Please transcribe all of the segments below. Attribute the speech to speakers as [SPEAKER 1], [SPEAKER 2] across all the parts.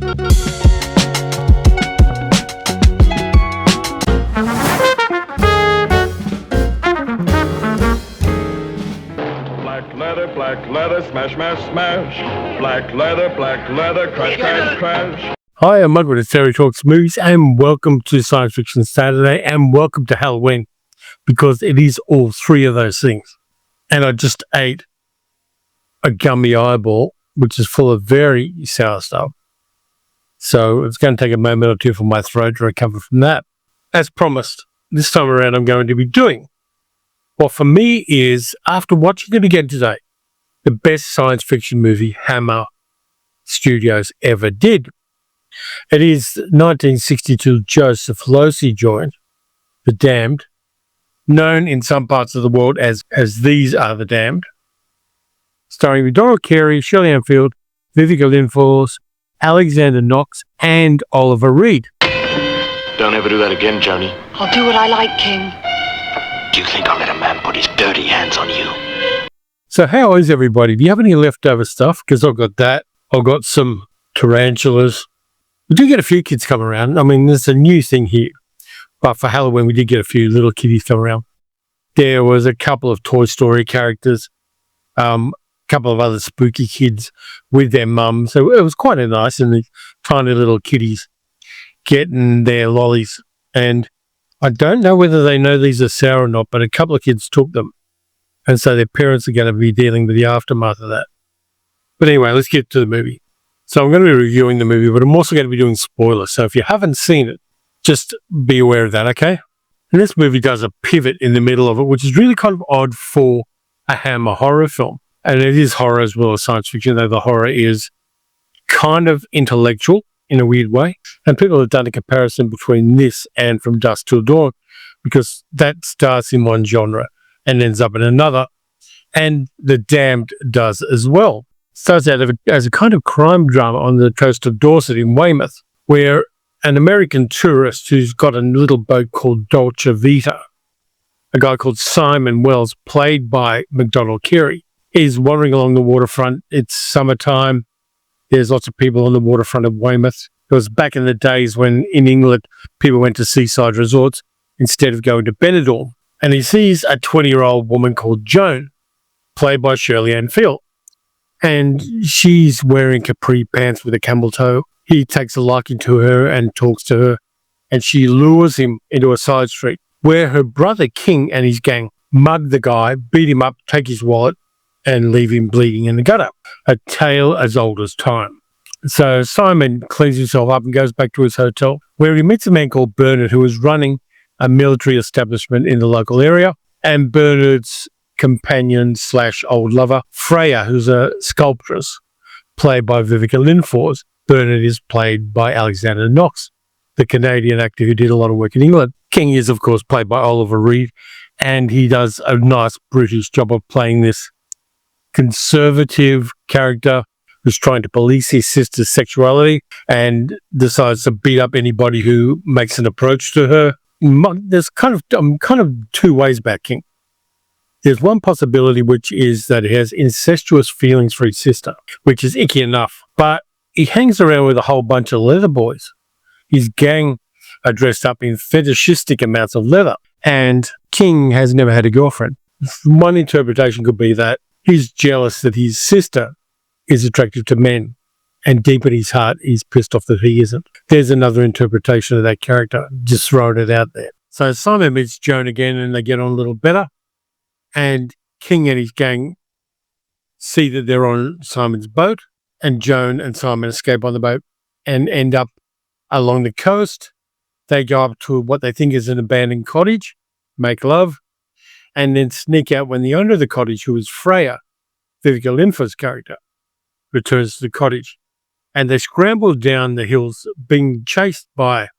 [SPEAKER 1] Black leather, smash, smash, smash. Black leather, crash, crash, crash.
[SPEAKER 2] Hi, I'm Mug with Terry Talks Movies, and welcome to Science Fiction Saturday, and welcome to Halloween, because it is all three of those things. And I just ate a gummy eyeball, which is full of very sour stuff. So it's going to take a moment or two for my throat to recover from that. As promised, this time around I'm going to be doing what for me is, after watching it again today, the best science fiction movie Hammer Studios ever did. It is 1962 Joseph Losey joint, The Damned, known in some parts of the world as These Are the Damned, starring Dora Carey, Shirley Ann Field, Vivica Lynn-Falls, Alexander Knox, and Oliver Reed.
[SPEAKER 3] Don't ever do that again, Joni.
[SPEAKER 4] I'll do what I like, King.
[SPEAKER 3] Do you think I'll let a man put his dirty hands on you?
[SPEAKER 2] So how is everybody? Do you have any leftover stuff? Because I've got that. I've got some tarantulas. We do get a few kids come around. I mean, there's a new thing here. But for Halloween, we did get a few little kiddies come around. There was a couple of Toy Story characters, a couple of other spooky kids with their mum. So it was quite nice, and the tiny little kiddies getting their lollies. And I don't know whether they know these are sour or not, but a couple of kids took them. And so their parents are going to be dealing with the aftermath of that. But anyway, let's get to the movie. So I'm going to be reviewing the movie, but I'm also going to be doing spoilers. So if you haven't seen it, just be aware of that, okay? And this movie does a pivot in the middle of it, which is really kind of odd for a Hammer horror film. And it is horror as well as science fiction, though the horror is kind of intellectual in a weird way. And people have done a comparison between this and From Dusk Till Dawn, because that starts in one genre and ends up in another. And The Damned does as well. Starts out as a kind of crime drama on the coast of Dorset in Weymouth, where an American tourist who's got a little boat called Dolce Vita, a guy called Simon Wells, played by MacDonald Carey, is wandering along the waterfront. It's summertime. There's lots of people on the waterfront of Weymouth. It was back in the days when in England people went to seaside resorts instead of going to Benidorm. And he sees a 20-year-old woman called Joan, played by Shirley Ann Field. And she's wearing capri pants with a camel toe. He takes a liking to her and talks to her. And she lures him into a side street where her brother King and his gang mug the guy, beat him up, take his wallet, and leave him bleeding in the gutter. A tale as old as time. So Simon cleans himself up and goes back to his hotel, where he meets a man called Bernard, who is running a military establishment in the local area, and Bernard's companion / old lover, Freya, who's a sculptress, played by Vivica Lynn-Falls. Bernard is played by Alexander Knox, the Canadian actor who did a lot of work in England. King is, of course, played by Oliver Reed, and he does a nice British job of playing this conservative character who's trying to police his sister's sexuality and decides to beat up anybody who makes an approach to her. There's kind of two ways about King. There's one possibility, which is that he has incestuous feelings for his sister, which is icky enough, but he hangs around with a whole bunch of leather boys. His gang are dressed up in fetishistic amounts of leather, and King has never had a girlfriend. One interpretation could be that he's jealous that his sister is attracted to men, and deep in his heart, he's pissed off that he isn't. There's another interpretation of that character, just throwing it out there. So Simon meets Joan again, and they get on a little better, and King and his gang see that they're on Simon's boat, and Joan and Simon escape on the boat and end up along the coast. They go up to what they think is an abandoned cottage, make love, and then sneak out when the owner of the cottage, who is Freya, Vivica Lynn-Fall's character, returns to the cottage. And they scramble down the hills, being chased by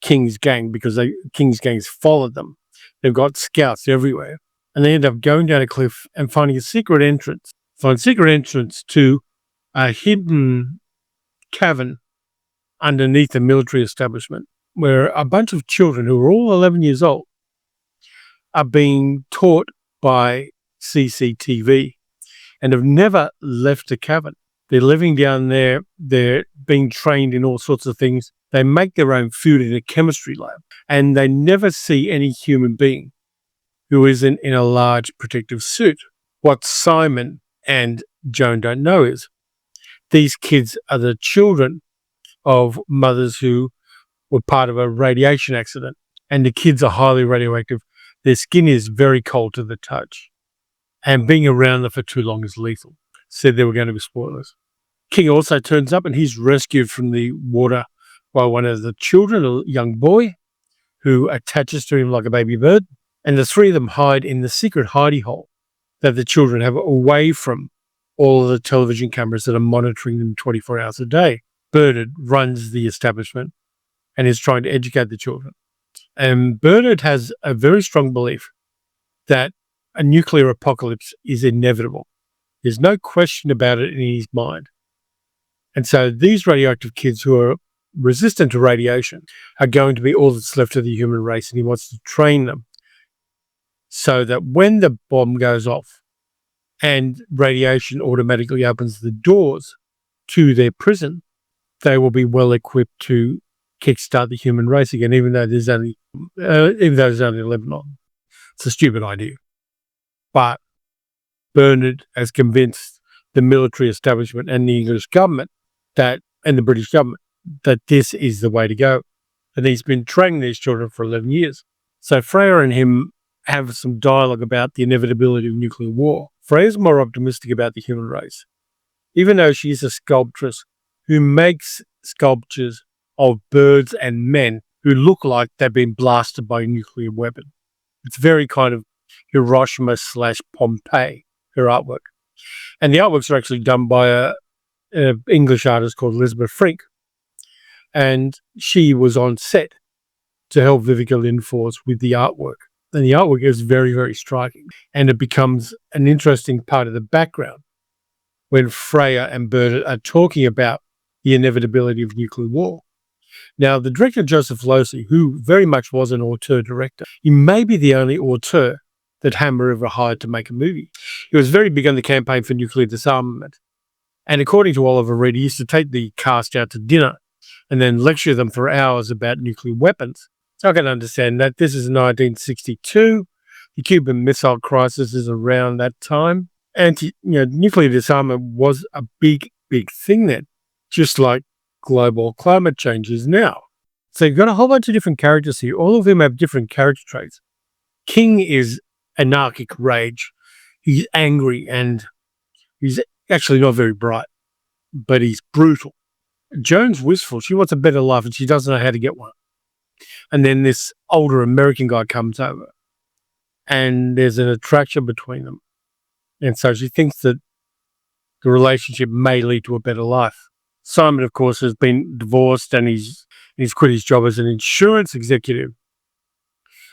[SPEAKER 2] King's gang, because King's gangs followed them. They've got scouts everywhere. And they end up going down a cliff and finding a secret entrance. Find a secret entrance to a hidden cavern underneath a military establishment, where a bunch of children who are all 11 years old are being taught by CCTV and have never left the cavern. They're living down there. They're being trained in all sorts of things. They make their own food in a chemistry lab, and they never see any human being who isn't in a large protective suit. What Simon and Joan don't know is these kids are the children of mothers who were part of a radiation accident, and the kids are highly radioactive. Their skin is very cold to the touch, and being around them for too long is lethal. Said there were going to be spoilers. King also turns up and he's rescued from the water by one of the children, a young boy, who attaches to him like a baby bird. And the three of them hide in the secret hidey hole that the children have away from all of the television cameras that are monitoring them 24 hours a day. Bernard runs the establishment and is trying to educate the children. And Bernard has a very strong belief that a nuclear apocalypse is inevitable. There's no question about it in his mind. And so these radioactive kids who are resistant to radiation are going to be all that's left of the human race, and he wants to train them so that when the bomb goes off and radiation automatically opens the doors to their prison, they will be well equipped to kickstart the human race again, even though there's only 11 on. It's a stupid idea. But Bernard has convinced the military establishment and the English government and the British government that this is the way to go. And he's been training these children for 11 years. So Freya and him have some dialogue about the inevitability of nuclear war. Freya's more optimistic about the human race, even though she's a sculptress who makes sculptures of birds and men who look like they've been blasted by a nuclear weapon. It's very kind of Hiroshima/Pompeii, her artwork. And the artworks are actually done by an English artist called Elizabeth Frink. And she was on set to help Vivica Lindfors with the artwork. And the artwork is very, very striking. And it becomes an interesting part of the background when Freya and Bernard are talking about the inevitability of nuclear war. Now, the director, Joseph Losey, who very much was an auteur director, he may be the only auteur that Hammer ever hired to make a movie. He was very big on the campaign for nuclear disarmament. And according to Oliver Reed, he used to take the cast out to dinner and then lecture them for hours about nuclear weapons. I can understand that. This is 1962. The Cuban Missile Crisis is around that time. Nuclear disarmament was a big, big thing then, just like global climate change is now. So you've got a whole bunch of different characters here. All of them have different character traits. King is anarchic rage. He's angry and he's actually not very bright, but he's brutal. Joan's wistful. She wants a better life and she doesn't know how to get one. And then this older American guy comes over and there's an attraction between them. And so she thinks that the relationship may lead to a better life. Simon, of course, has been divorced and he's quit his job as an insurance executive.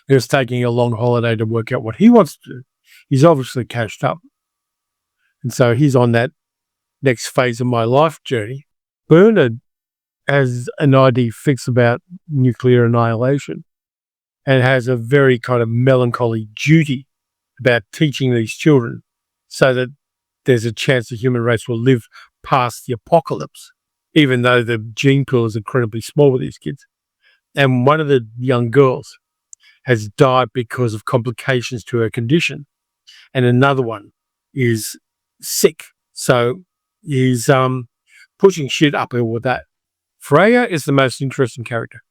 [SPEAKER 2] He's taking a long holiday to work out what he wants to do. He's obviously cashed up. And so he's on that next phase of my life journey. Bernard has an idea fix about nuclear annihilation and has a very kind of melancholy duty about teaching these children so that there's a chance the human race will live past the apocalypse, even though the gene pool is incredibly small with these kids. And one of the young girls has died because of complications to her condition. And another one is sick. So he's pushing shit uphill with that. Freya is the most interesting character.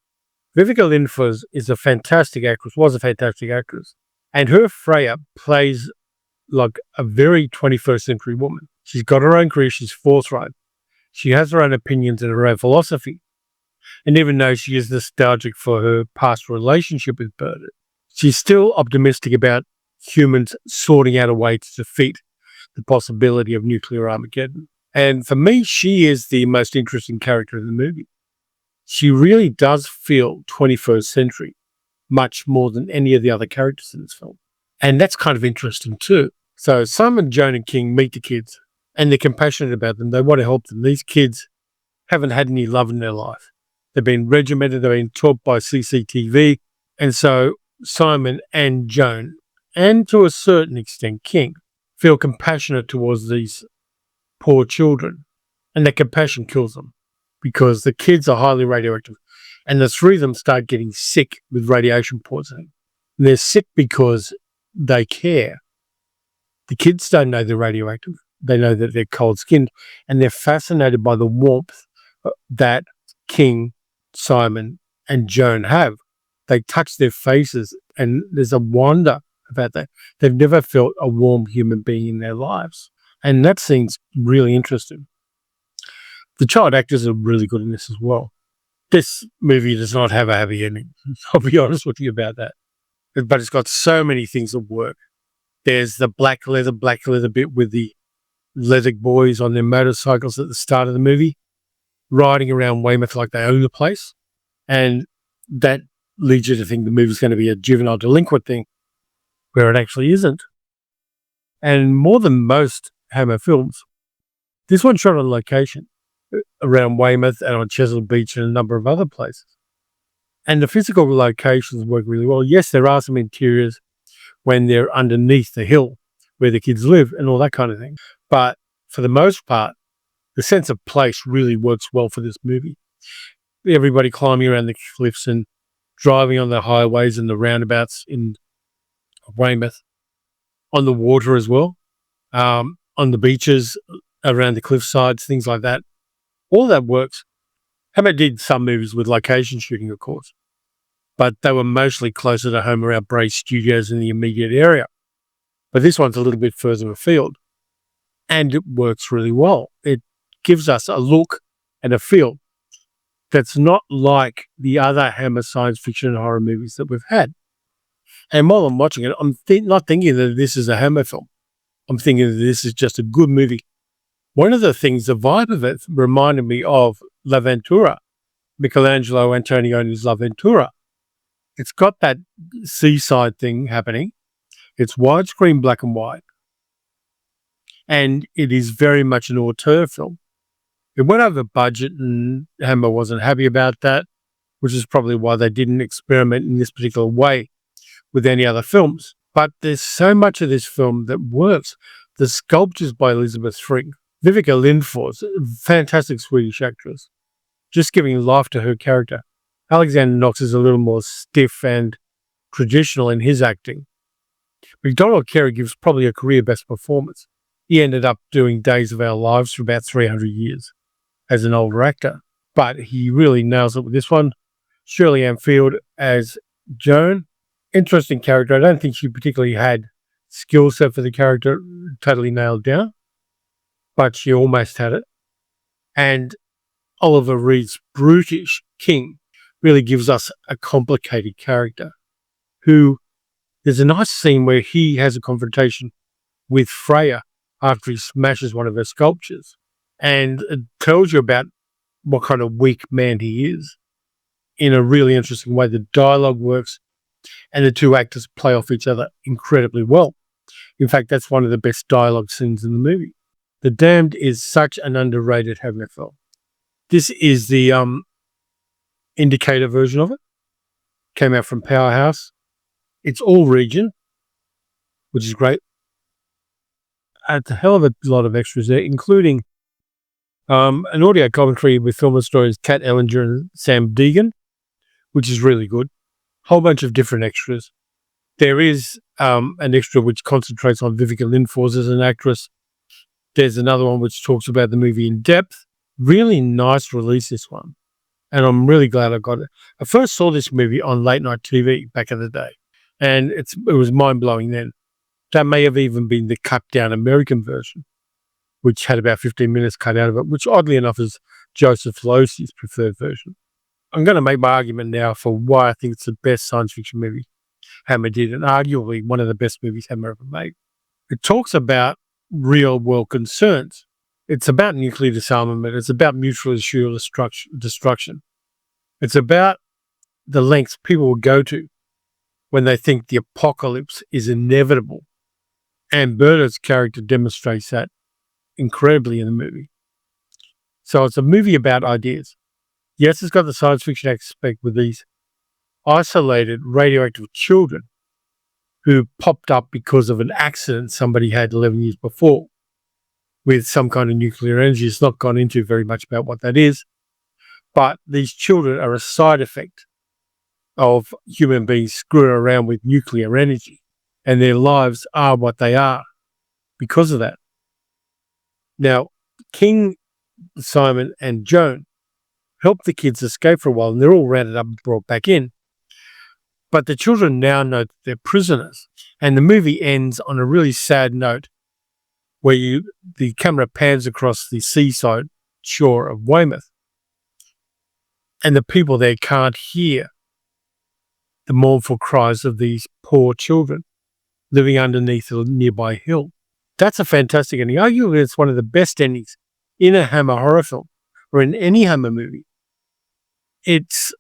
[SPEAKER 2] Vivica Lindfors is a fantastic actress, was a fantastic actress. And her Freya plays like a very 21st century woman. She's got her own career. She's forthright. She has her own opinions and her own philosophy. And even though she is nostalgic for her past relationship with Bernard, she's still optimistic about humans sorting out a way to defeat the possibility of nuclear Armageddon. And for me, she is the most interesting character in the movie. She really does feel 21st century, much more than any of the other characters in this film. And that's kind of interesting too. So Simon, Joan and King meet the kids and they're compassionate about them. They want to help them. These kids haven't had any love in their life. They've been regimented. They've been taught by CCTV. And so Simon and Joan, and to a certain extent King, feel compassionate towards these poor children. And that compassion kills them. because the kids are highly radioactive, and the three of them start getting sick with radiation poisoning. And they're sick because they care. The kids don't know they're radioactive. They know that they're cold-skinned, and they're fascinated by the warmth that King, Simon, and Joan have. They touch their faces, and there's a wonder about that. They've never felt a warm human being in their lives. And that seems really interesting. The child actors are really good in this as well. This movie does not have a happy ending. I'll be honest with you about that. But it's got so many things that work. There's the black leather bit with the leather boys on their motorcycles at the start of the movie, riding around Weymouth like they own the place. And that leads you to think the movie's going to be a juvenile delinquent thing, where it actually isn't. And more than most Hammer films, this one shot on location around Weymouth and on Chesil Beach and a number of other places. And the physical locations work really well. Yes, there are some interiors when they're underneath the hill where the kids live and all that kind of thing. But for the most part, the sense of place really works well for this movie. Everybody climbing around the cliffs and driving on the highways and the roundabouts in Weymouth, on the water as well, on the beaches, around the cliff sides, things like that. All that works. Hammer did some movies with location shooting, of course, but they were mostly closer to home around Bray Studios in the immediate area. But this one's a little bit further afield, and it works really well. It gives us a look and a feel that's not like the other Hammer science fiction and horror movies that we've had. And while I'm watching it, I'm not thinking that this is a Hammer film. I'm thinking that this is just a good movie. One of the things, the vibe of it reminded me of La Ventura, Michelangelo Antonioni's La Ventura. It's got that seaside thing happening. It's widescreen black and white. And it is very much an auteur film. It went over budget and Hammer wasn't happy about that, which is probably why they didn't experiment in this particular way with any other films. But there's so much of this film that works. The sculptures by Elizabeth Frink, Vivica Lindfors, fantastic Swedish actress, just giving life to her character. Alexander Knox is a little more stiff and traditional in his acting. MacDonald Carey gives probably a career best performance. He ended up doing Days of Our Lives for about 300 years as an older actor, but he really nails it with this one. Shirley Ann Field as Joan, interesting character. I don't think she particularly had skill set for the character totally nailed down, but she almost had it. And Oliver Reed's brutish King really gives us a complicated character who, there's a nice scene where he has a confrontation with Freya after he smashes one of her sculptures, and it tells you about what kind of weak man he is in a really interesting way. The dialogue works and the two actors play off each other incredibly well. In fact, that's one of the best dialogue scenes in the movie. The Damned is such an underrated Hammer film. This is the Indicator version of it. Came out from Powerhouse. It's all region, which is great. A hell of a lot of extras there, including an audio commentary with film historians Kat Ellinger and Sam Deegan, which is really good. Whole bunch of different extras. There is an extra which concentrates on Vivica Lindfors as an actress. There's another one which talks about the movie in depth. Really nice release, this one. And I'm really glad I got it. I first saw this movie on late night TV back in the day, and it was mind-blowing then. That may have even been the cut-down American version, which had about 15 minutes cut out of it, which oddly enough is Joseph Losey's preferred version. I'm going to make my argument now for why I think it's the best science fiction movie Hammer did, and arguably one of the best movies Hammer ever made. It talks about real-world concerns. It's about nuclear disarmament. It's about mutually assured destruction. It's about the lengths people will go to when they think the apocalypse is inevitable. And Bernard's character demonstrates that incredibly in the movie. So it's a movie about ideas. Yes, it's got the science fiction aspect with these isolated radioactive children who popped up because of an accident somebody had 11 years before with some kind of nuclear energy. It's not gone into very much about what that is. But these children are a side effect of human beings screwing around with nuclear energy, and their lives are what they are because of that. Now, King, Simon, and Joan help the kids escape for a while, and they're all rounded up and brought back in. But the children now know that they're prisoners, and the movie ends on a really sad note where the camera pans across the seaside shore of Weymouth, and the people there can't hear the mournful cries of these poor children living underneath a nearby hill. That's a fantastic ending. Arguably, it's one of the best endings in a Hammer horror film or in any Hammer movie. It's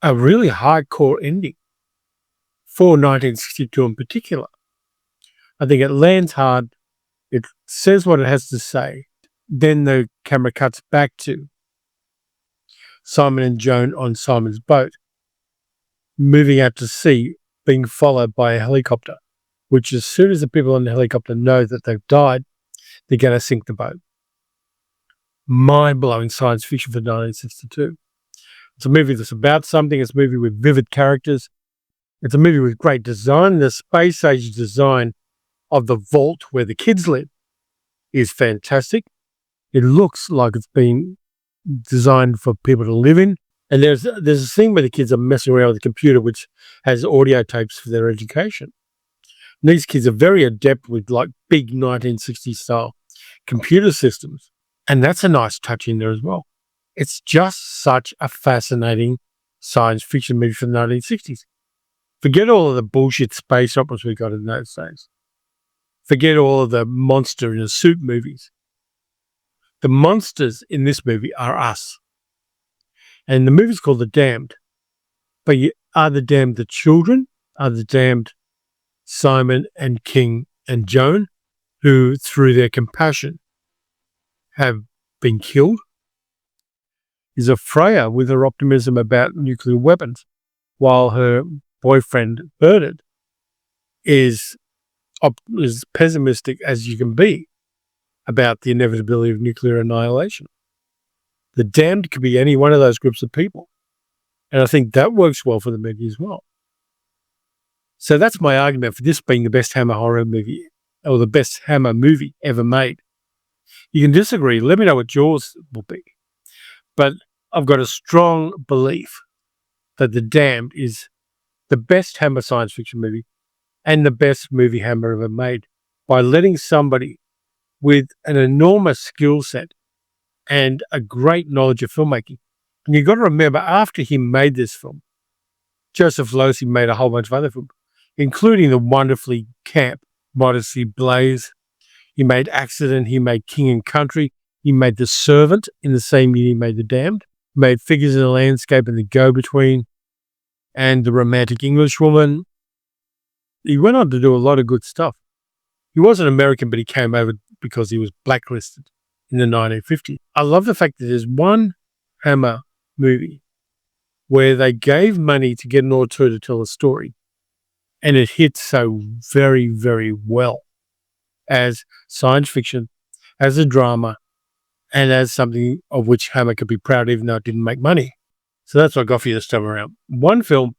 [SPEAKER 2] a really hardcore ending for 1962 in particular. I think it lands hard. It says what it has to say. Then the camera cuts back to Simon and Joan on Simon's boat, moving out to sea, being followed by a helicopter, which as soon as the people on the helicopter know that they've died, they're going to sink the boat. Mind-blowing science fiction for 1962. It's a movie that's about something. It's a movie with vivid characters. It's a movie with great design. The space-age design of the vault where the kids live is fantastic. It looks like it's been designed for people to live in. And there's a thing where the kids are messing around with the computer which has audio tapes for their education. And these kids are very adept with like big 1960s style computer systems. And that's a nice touch in there as well. It's just such a fascinating science fiction movie from the 1960s. Forget all of the bullshit space operas we got in those days. Forget all of the monster in a suit movies. The monsters in this movie are us. And the movie's called The Damned. But are the damned the children? Are the damned Simon and King and Joan, who through their compassion have been killed? Is a Freya with her optimism about nuclear weapons, while her boyfriend Bernard is pessimistic as you can be about the inevitability of nuclear annihilation. The damned could be any one of those groups of people. And I think that works well for the movie as well. So that's my argument for this being the best Hammer horror movie, or the best Hammer movie ever made. You can disagree. Let me know what yours will be. But I've got a strong belief that The Damned is the best Hammer science fiction movie and the best movie Hammer ever made by letting somebody with an enormous skill set and a great knowledge of filmmaking. And you've got to remember, after he made this film, Joseph Losey made a whole bunch of other films, including the wonderfully camp Modesty Blaze. He made Accident. He made King and Country. He made The Servant in the same year he made The Damned. He made Figures in the Landscape and The Go-Between and The Romantic Englishwoman. He went on to do a lot of good stuff. He wasn't American, but he came over because he was blacklisted in the 1950s. I love the fact that there's one Hammer movie where they gave money to get an auteur to tell a story, and it hit so very, very well as science fiction, as a drama, and as something of which Hammer could be proud, even though it didn't make money. So that's what I got for you this time around. One film,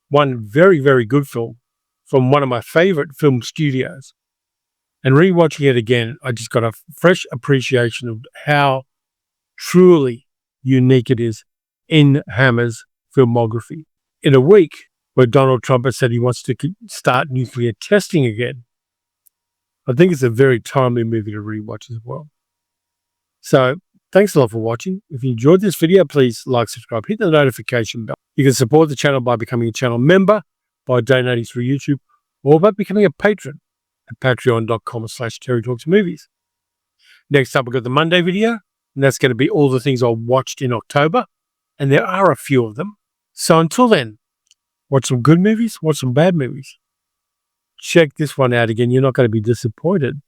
[SPEAKER 2] one very, very good film from one of my favorite film studios. And rewatching it again, I just got a fresh appreciation of how truly unique it is in Hammer's filmography. In a week where Donald Trump has said he wants to start nuclear testing again, I think it's a very timely movie to rewatch as well. So thanks a lot for watching. If you enjoyed this video, please like, subscribe, hit the notification bell. You can support the channel by becoming a channel member, by donating through YouTube, or by becoming a patron at patreon.com/TerryTalksMovies. Next up, we've got the Monday video, and that's going to be all the things I watched in October, and there are a few of them. So until then, watch some good movies, watch some bad movies. Check this one out again. You're not going to be disappointed.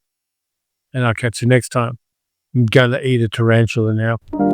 [SPEAKER 2] And I'll catch you next time. I'm going to eat a tarantula now.